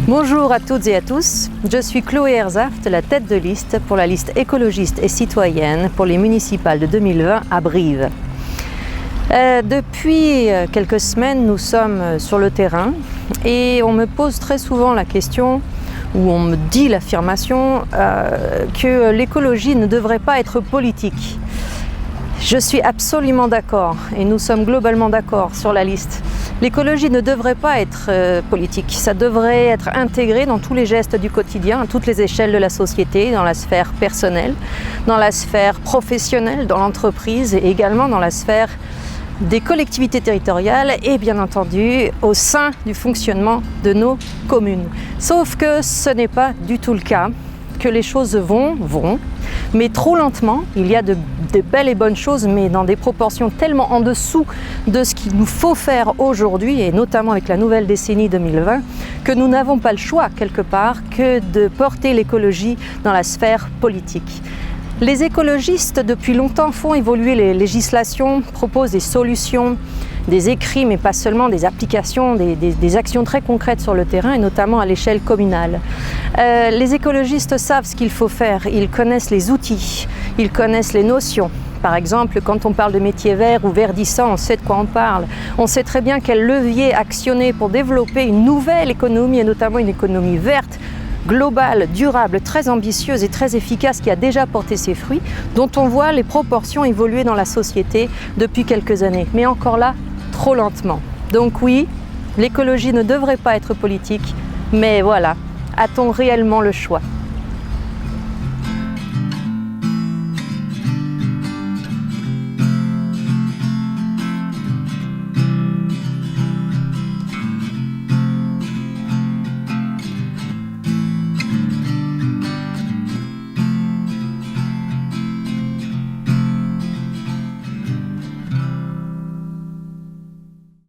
Bonjour à toutes et à tous, je suis Chloé Hersaft, la tête de liste pour la liste écologiste et citoyenne pour les municipales de 2020 à Brive. Depuis quelques semaines, nous sommes sur le terrain et on me pose très souvent la question, ou on me dit l'affirmation, que l'écologie ne devrait pas être politique. Je suis absolument d'accord et nous sommes globalement d'accord sur la liste. L'écologie ne devrait pas être politique, ça devrait être intégré dans tous les gestes du quotidien, à toutes les échelles de la société, dans la sphère personnelle, dans la sphère professionnelle, dans l'entreprise et également dans la sphère des collectivités territoriales et bien entendu au sein du fonctionnement de nos communes. Sauf que ce n'est pas du tout le cas, que les choses vont, mais trop lentement. Il y a de belles et bonnes choses, mais dans des proportions tellement en dessous de ce qu'il nous faut faire aujourd'hui, et notamment avec la nouvelle décennie 2020, que nous n'avons pas le choix, quelque part, que de porter l'écologie dans la sphère politique. Les écologistes, depuis longtemps, font évoluer les législations, proposent des solutions, des écrits, mais pas seulement, des applications, des actions très concrètes sur le terrain, et notamment à l'échelle communale. Les écologistes savent ce qu'il faut faire, ils connaissent les outils, ils connaissent les notions. Par exemple, quand on parle de métiers verts ou verdissants, on sait de quoi on parle. On sait très bien quel levier actionner pour développer une nouvelle économie, et notamment une économie verte, globale, durable, très ambitieuse et très efficace qui a déjà porté ses fruits, dont on voit les proportions évoluer dans la société depuis quelques années. Mais encore là, trop lentement. Donc oui, l'écologie ne devrait pas être politique, mais voilà, a-t-on réellement le choix ?